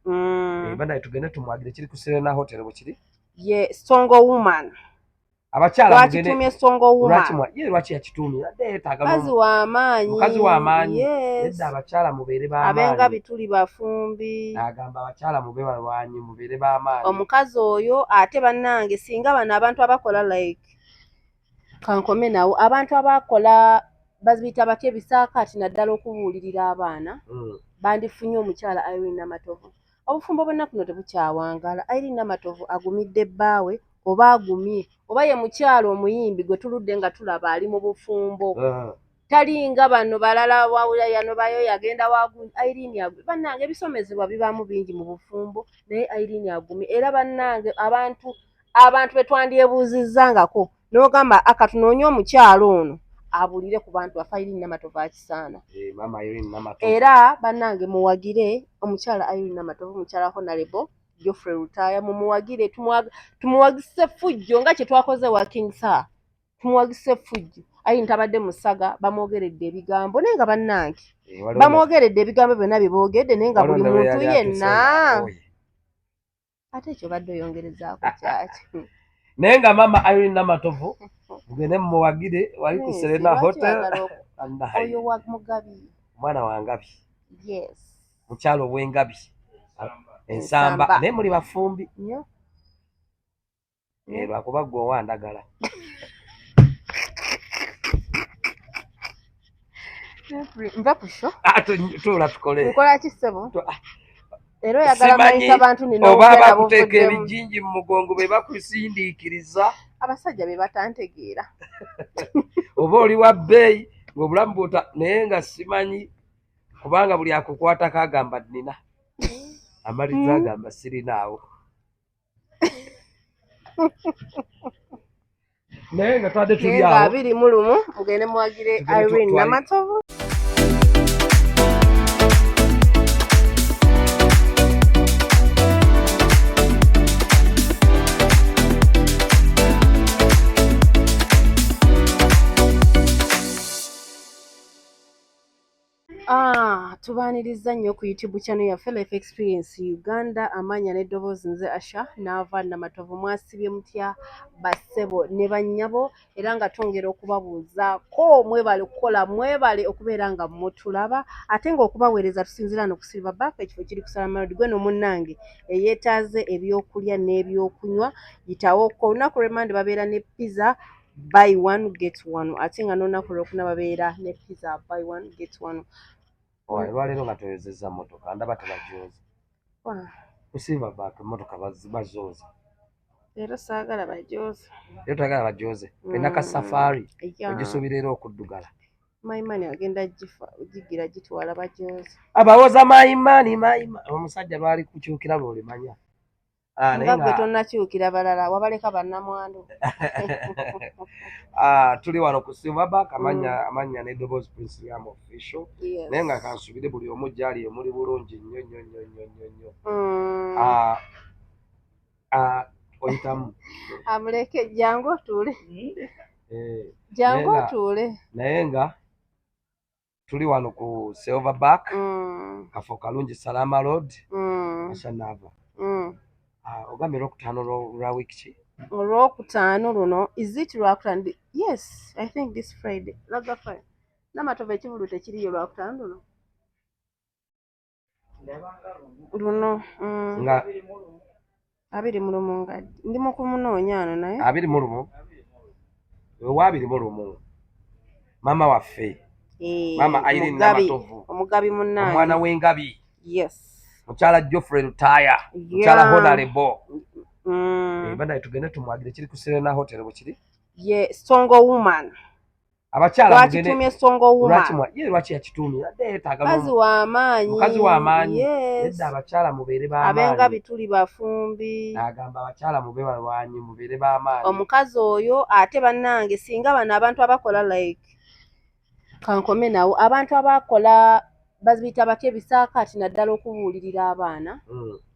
Bana tugende tumwagire kiri ku Serena Hotel bukiri. Ye Songo Woman. Abakyala mugende Songo Woman. Lwaki yakitumye adeetaga mukazi w'amaanyi. Yes. Edda abakyala mubeere b'amaanyi. Abenga bituli bafumbi. Agamba abakyala mube balwanyi mubeere b'amaanyi. Omukazi oyo ate bannange singa bano abantu abakola like kankome nawo abantu abakola bazibita batya ebisaakaati naddala okubuulirira abaana bandifunye omukyala Irene Namatovu. Obufumbo bwonna kuno tebukyawangala. Irene Namatovu agumidde bbaawe oba agumye oba ye mukyala omuyimbi gwe tuludde nga tulaba ali mu bufumbo. Talinga bano balala wawula yano bayo yagenda wagu Irene agumye. Bannange ebisomezebwa bibaamu bingi mu bufumbo naye Irene agumye. Era bannange abantu betwandyebuuzizzangako n'ogamba akatunoonye omukyalo ono abulire ku bantu afa Irene Namatovu akisaana. Mama Irene Namatovu. Era bannange muwagire omukyala Irene Namatovu, mukyala Honorable Geoffrey Rutaya, mumuwagire tumuwagise fujjo nga kye twakoze wa King Sir. Tumuwagise fujjo. Irene tabadde musaga bamwogeredde ebigambo naye nga bannange bamwogeredde ebigambo byonna bye boogedde naye nga buli muntu yenna ate ekyo badde oyongerezaako kyaki. Naye nga mama Irene Namatovu mugende mumuwagire wali ku Serena Hotel. Oyo wa Mugabi. Mwana wa Ngabi. Yes. Mukyalo w'Engabi. Ensamba. Naye muli bafumbi. Nnyo. Lwakuba gwe owandagala. Nva kusho. Tuula tukole. Nkola ki ssebo? Era oyagala mayisa abantu nina oba bakuteeka ebijinji mu mugongo be bakusindiikiriza. Abasajja be batantegeera. Oba oli wa bbeeyi ng'obulamu bwota naye nga simanyi kubanga buli akukwatako agamba nnina. Amaliza agamba sirinaawo. Naye nga twadde tuli awo. 21 mugende muwagire Irene Namatovu. Tubaaniriza nnyo ku YouTube channel yaffe Life Experience Uganda. Amanya n'eddoboozi nze Asha n'ava Namatovu. Mwasibye mutya bassebo ne bannyabo era nga twongera okubabuuzaako mwebale okukola mwebale okubeera nga mutulaba ate ng'okubaweereza tusinzira no ku Silverback ekifo kiri ku Salama Road. Gwe n'omunnange eyeetaaze ebyokulya n'ebyokunywa yitawoko. Olunaku lw'Emande babeera ne pizza buy one get one ate nga n'olunaku lw'Olwokuna babeera ne pizza buy one get one. Lwaleero nga toyozezza mmotoka ndaba tebajooza. Ku Silverback emmotoka bazooza. Leero saagala bajooze. Leero tagala bajooze. Enaka safari ogisuubira era okuddugala. Maimani agenda gigira gitwala bajooze. Abawoza maimani. Omusajja lwali kukyukira lw'olimanya. Nga gwe tonnakyukira balala wabaleka bannamwandu. Tuli wano ku Silverback amanya n'eddoboozi Prince Liam Official. Naye nga kansubire buli omu gyali emuli bulungi nnyo. Oyitamu. Amuleke jangu otuule. Jangu otuule. Naye nga tuli wano ku Silverback. Kafo kalungi Salama Road. Ashanava. Ogambye Olwokutaano lwa wiiki ki? Olwokutaano luno is it Lwakutaano? Yes, I think this Friday. Laga Friday. Namatovu ekivulu tekiriyo Lwakutaano luno. Nga 21 nga ndi mu kumunoonya ano naye. 21. Wa 21. Mama waffe. Mama Irene Namatovu. Omugabi munnange. Omwana w'Engabi. Yes. Mukyala Geoffrey Rutaya. Mukyala Honorable. Bana tugende tumwagire kiri ku Serena Hotel bukiri. Ye Songo Woman. Abakyala mugende Songo Woman. Lwaki yakitumye adeetaga mukazi w'amaanyi. Edda abakyala mubeere b'amaanyi. Abenga bituli bafumbi. Agamba abakyala mube balwanyi mubeere b'amaanyi. Omukazi oyo ate bannange singa bano abantu abakola like kankome nawo abantu abakola bazibita batya ebisaakaati naddala okubuulirira abaana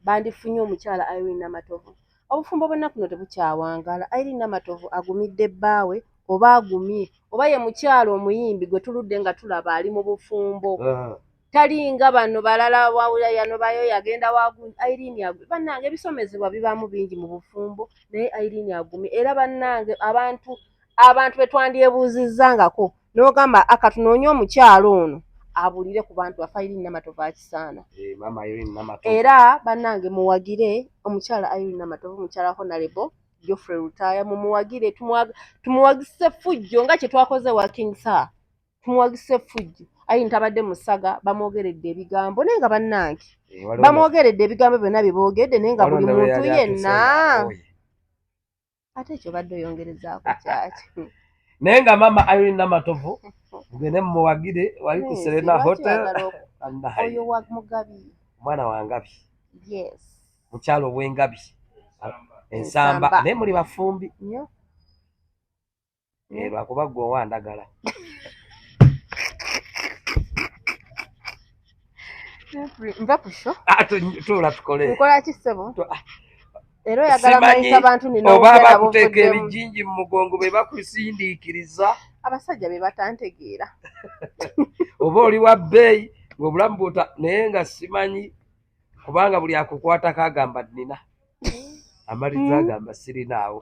bandifunye omukyala Irene Namatovu. Obufumbo bwonna kuno tebukyawangala. Irene Namatovu agumidde bbaawe oba agumye oba ye mukyala omuyimbi gwe tuludde nga tulaba ali mu bufumbo. talinga bano balala wawula yano bayo yagenda wagundi Irene Agumi bannange ebisomezebwa bibaamu bingi mu bufumbo naye Irene Agumi era bannange abantu betwandyebuuzizzangako n'ogamba akatunoonye omukyalo ono abulire ku bantu afa Irene Namatovu akisaana era bannange muwagire omukyala Irene Namatovu omukyala Honorable Geoffrey Rutaya mumuwagire tumuwagise fujjo nga kye twakoze wa King Sir tumuwagise fujjo Irene tabadde musaga bamwogeredde ebigambo naye nga bannange bamwogeredde ebigambo byonna bye naye nga buli muntu yenna ate ekyo badde oyongerezaako kyaki naye nga mama Irene Namatovu mugende mumuwagire wali ku Serena Hotel oyo wa Mugabi omwana wa Ngabi yes mukyalo w'Engabi ensamba naye muli bafumbi nnyo lwakuba gwe owandagala nva kusho tuula tukole nkola ki ssebo era oyagala mayisa abantu nina oba bakuteeka ebijinji mu mugongo be bakusindiikiriza abasajja be batantegeera oba oli wa bbeeyi ng'obulamu bwota naye nga simanyi kubanga buli akukwatako agamba nnina amaliza agamba sirinaawo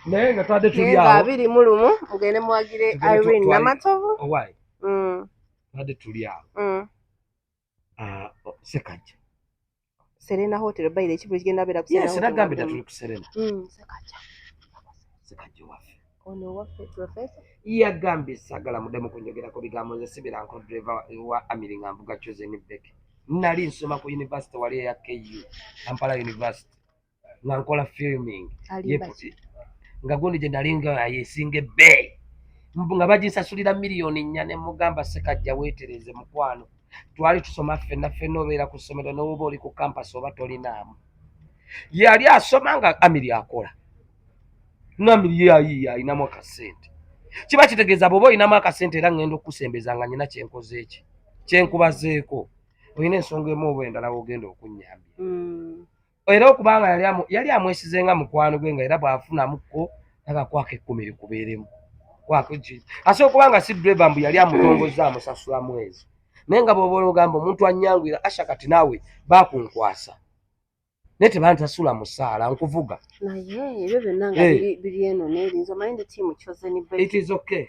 naye nga twadde tuli awo 21 mugende muwagire Irene Namatovu owaayi twadde tuli awo Sekajja Serena Hotel bayire ekibuli kigenda beera ku Serena Hotel nagambye tuli ku Serena Sekajja waffe ono waffe professor yagambye sagala muddemu kunyogerako bigambo nze sibiranko driver wa Amiringa Mbuga Chosen Beck nali nsoma ku university wali eya KU Kampala University nga nkola filming nga gundi gye nali nga yesinga ebbeeyi nga baginsasulira miliyoni 4 ne mugamba Sekajja weetereze mukwano twali tusoma ffenna obeera ku ssomero n'oba oli ku campus oba tolinaamu yali asoma nga Amiri akola n'Amiri yayiye ayinamu akasente kiba kitegeeza bw'oba olinamu akasente era ngenda okusembeza nga nyina kyenkoze eki kyenkubazeeko olina ensonga emu oba endala wogenda okunnyambya era okubanga yali amwesize nga mukwano gwe nga era bw'afunamuko agakwako 10 likubeeremu ase okubanga si driver mbu yali amutongoza amusasula mwezi naye nga bw'oba olugamba omuntu anyangwira asha kati naawe baakunkwasa naye tebantasula musaala nkuvuga naye ebyo byonna nga biri eno n'erinza omanyi ndi tiimu Chosen Beck it is okay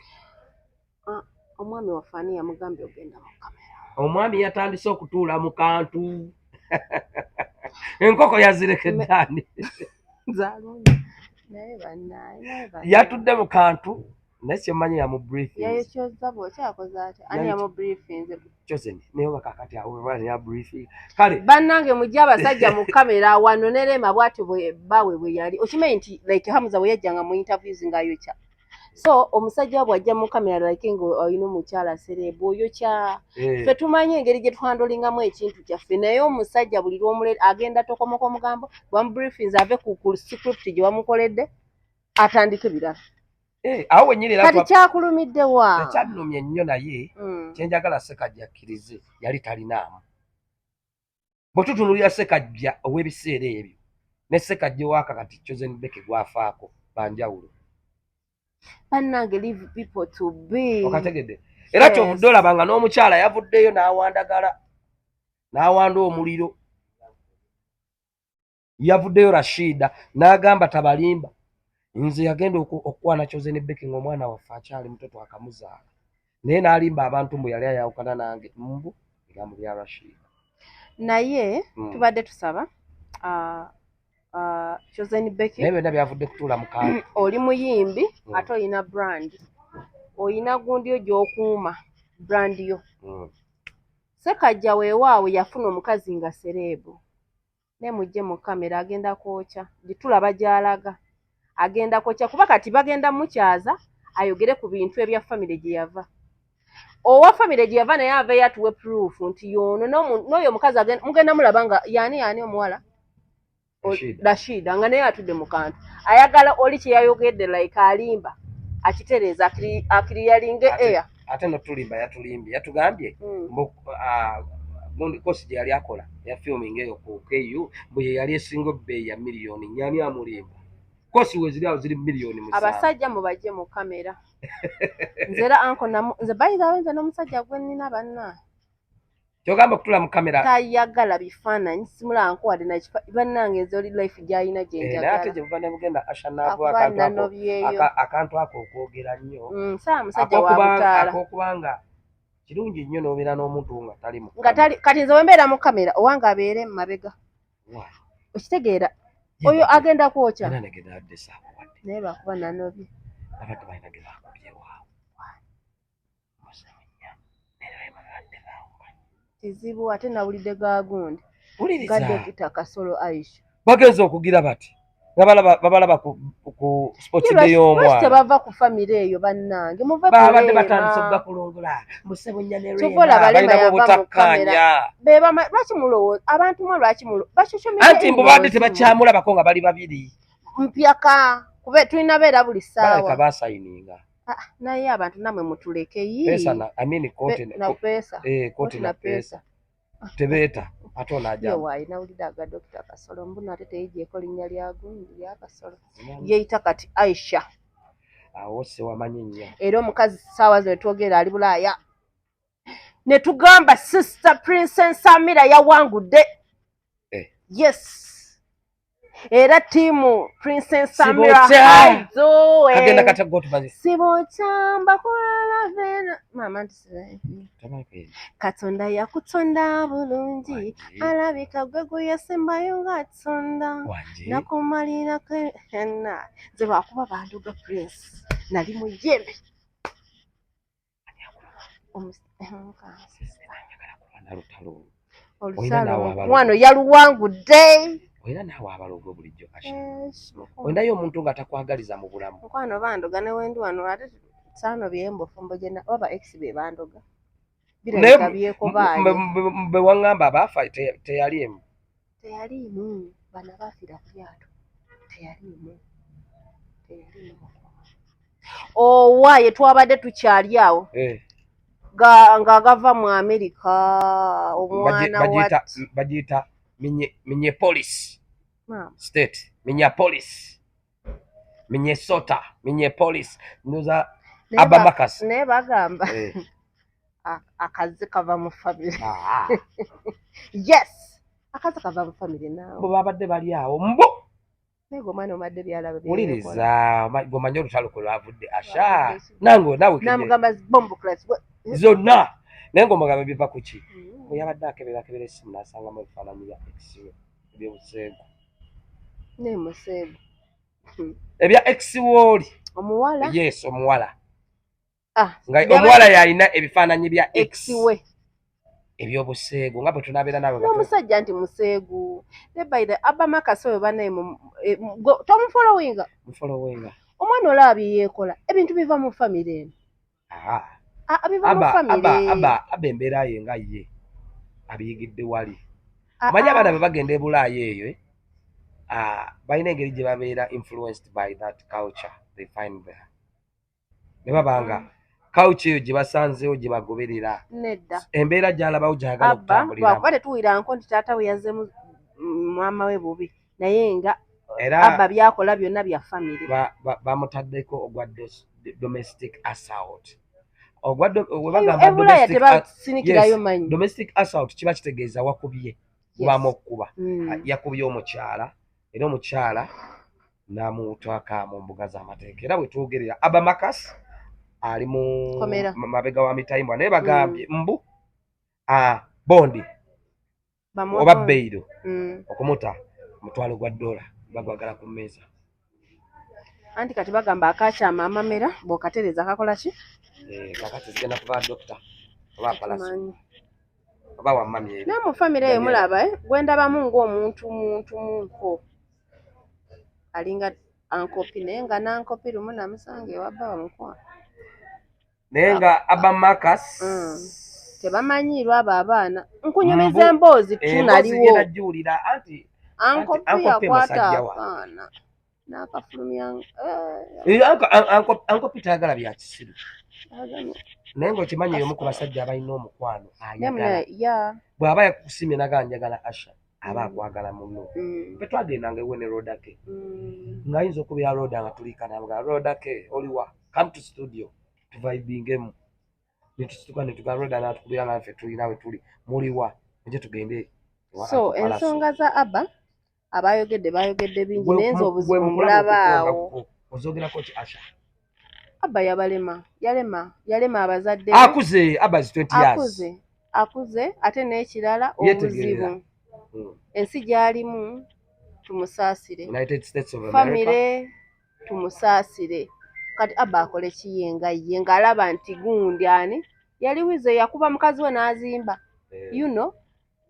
omwami wafaani yamugambye ogenda mu kamera omwami yatandise okutuula mu kantu enkoko yazirekeddaani naye bannaye yatudde mu kantu naye kyemanyi yamubriefing yayekyoza bw'okyakoze ati ani yamubriefinze Chosen naye bakakati awo bali ya briefing kale bannange mujja abasajja mu kamera wano nerema bwati bawe bwe yali okimanyi nti like Hamza bwe yajjanga mu interviews ng'ayokya so omusajja bw'ajja mu kamera like nga olina omukyala serebu oyokya ffe tumanyi engeri gye twandolingamu ekintu kyaffe naye omusajja buli lw'omulera agenda tokomoka omugambo bamubriefinze ave ku script gye wamukoledde atandike birala awo wenyini kati kyakulumidde wa ekyannumya ennyo naye kyenjagala Sekajja akkirize yali talinaamu bwe tutunulira Sekajja ow'ebiseera ebyo ne Sekajja ow'akakati Chosen Beck gwafaako banjawulo bannange leave people to be okategedde era kyovudde olabanga n'omukyala yavuddeyo n'awandagala n'awanda omuliro yavuddeyo Rashida n'agamba tabalimba nze yagenda okukwana Chosen Beck ng'omwana waffe akyali muto twakamuzaala naye n'alimba abantu mbu yali ayawukana nange mbu bigambo bya Rashida naye tubadde tusaba Chosen Beck naye byonna byavudde kutuula mu kantu oli muyimbi ate olina brand olina gundi yo gy'okuuma brand yo Sekajja weewaawe yafuna omukazi nga serebu ne mujje mu kamera agenda kwokya gitulaba gy'alaga agenda kwokya kuba kati bagenda mukyaza ayogere ku bintu ebya famire gye yava owa famire gye yava naye aveeyo atuwe proof nti yono n'oyo omukazi mugenda mulaba nga yaani omuwala Rashida nga naye atudde mu kantu ayagala oli kye yayogedde like alimba akitereeza akiriyalinge air ate notulimba yatulimbye yatugambye kosi gye yali akola ya filming eyo ku KU mbu ye yali esinga ebbeeyi ya miliyoni 4 amulimba kosi we ziri awo ziri miliyoni 7 abasajja mubajje mu kamera nze era anko nze bayirawo nze n'omusajja gwe nnina banna kyogamba okutula mu kamera tayagala bifaananyi simula anko wadde bannange nze oli life gy'alina gye naye ate njagala gye buva ne bugenda Asha n'ava akuba nanobyeyo akantu ako okwogera nnyo saa musajja wa butaala ak'okubanga kirungi nnyo n'obeera n'omuntu nga tali mu kati nze wembeera mu kamera owange abeere mu mabega okitegeera oyo agenda kwokya naye bakuba nanobye abadde balina ge bakubye waawe kizibu ate nawulidde ga gundi ga Dokita Kasolo Aisha bagenza okugira bati babalaba ku sports day y'omwana tebava ku famire eyo bannange muve babadde batandise okugakulungula Musebunya ne Rwema balina obutakkaanya lwaki mulowooza abantu mwe lwaki anti mbubadde tebakyamulabako nga bali babiri mpyaka kube tulina beera buli ssaawa basayininga naye abantu namwe mutuleke pesa tebeeta ate onajawaayi nawulira aga Dokita Kasolo mbuna ate teyigyeko linnya lya gundi lya Kasolo yeeyita kati Aisha awo sewamanyi nnyo era omukazi ssaawa zino twogera ali Bulaaya ne tugamba Sister Princess Amira yawangudde yes era tiimu Princess Amira agenda kataggo tubaze sibokyamba kulavena mama Katonda yakutonda bulungi alabika gwe guyasembayo nga Katonda nakumalira henna nze lwakuba banduga Prince nali mujembe olusalo yaluwangudde era naawe abalogo bulijjo Asha wendayo omuntu nga takwagaliza mu bulamu mukwano bandoga ne wendi wano ate saano byembofumbo gyena oba ex be bandoga birabika byeko baanye be waŋŋamba abaafa teyaliemu bana baafira ku lyato teyalimu owa ye twabadde tukyali awo ng'agava mu Amerika omwana bagiyita Minneapolis state Minneapolis Minneapolis ndoza Abamakasi naye bagamba akazi kava mu famire yes akazi kava mu famire naawe bo babadde bali awo mbo naye gwe omwana omadde byalaba wuliriza gomanye olutalo kwe lwavudde Asha nange nawe namugamba bombo class zonna naye ng'omugamba biva ku ki bwe yabadde akebera essimu n'asangamu ebifaananyi bya ex-we ebyobuseegu ne museegu ebya ex-wooli omuwala yes omuwala nga omuwala yalina ebifaananyi bya ex-we ebyobuseegu nga bwe tunaabeera nawe n'omusajja nti museegu ne by the Abamakasi oyo banaye tomufolowinga omwana olaba bye yeekola ebintu biva mu famire eno aba embeera ye nga ye abiyigidde wali omanyi abaana be bagenda e Bulaaya eyo balina engeri gye babeera influenced by that culture they find there ne babanga culture eyo gye basanzeewo gye bagoberera nedda embeera gy'alabawo gyagala okutambuliramu lwakuba tetuwulira nko nti taata we yazzeemu mama we bubi naye nga abba byakola byonna bya famire bamutaddeko ogwa domestic assault ebulaya tebasinikirayo manyi domestic assault kiba kitegeeza wakubye kubamu okukuba yakubye omukyala era omukyala n'amutwaka mu mbuga z'amateeka era bwe twogerera Abamakasi ali mu mabega wa Mitayimbwa naye bagambye mbu bondi oba bbeiro okumuta $1,000 bagwagala ku mmeeza anti kati bagamba akakyama amamera bw'okatereza kakola ki kakati zigenda kuba dokita oba palasi oba wamami eri naye mu famire eyo mulaba gwendabamu ng'omuntu munko alinga ankopi naye nga nankopi lumu namusanga ewabba bamukwano naye nga Abamakasi tebamanyirwa abo abaana nkunyumiza emboozi tunaliwo ankopi yakwata akaana n'akafulumya ankopi tayagala bya kisiru naye ng'okimanyi omu ku basajja abalina omukwano ayagala bw'aba yakusimye naga njagala Asha aba akwagala muno fe twagendanga ewe ne Rodake ng'ayinza okubeera Roda nga tuliikana nga Rodake oliwa come to studio tuvibingemu netusituka netugaroda natukubira naffe tulina we tuli muliwa muje tugende So ensonga za Abba abayogedde bayogedde bingi naye nze obuzibu mbulabaawo. ozogerako ki Asha? Abba yalema abazadde akuze Abba 20 years akuze ate n'ekirala obuzibu ensi gy'alimu tumusaasire, United States of America famire tumusaasire. Kati Abba akole kiyenga ye ng'alaba nti gundi ani yali wize yakuba mukazi we n'azimba you know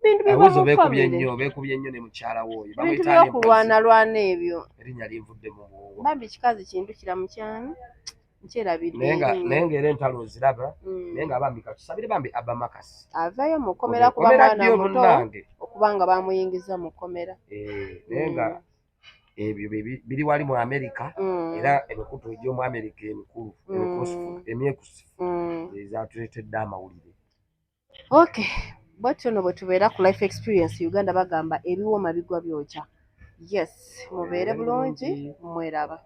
bintu biba mu famire beekubye nnyo ne mukyala woyo bintu byokulwana ebyo erinnya linvudde mu bwongo bambi kikazi kintu kiramu kyami nkyerabidde naye ng'era entalo oziraba naye nga bambi katusabire bambi Abba Makasi avayo mu kkomera kuba mwana muto okubanga bamuyingiza mu kkomera naye nga ebyo biri wali mu Amerika era emikutu egy'omu Amerika emikulu emyekusifu ezatuleetedde amawulire. Okay, bwatyo nno bwe tubeera ku life experience Uganda bagamba ebiwooma bigwa byokya. Yes, mubeere bulungi mweraba.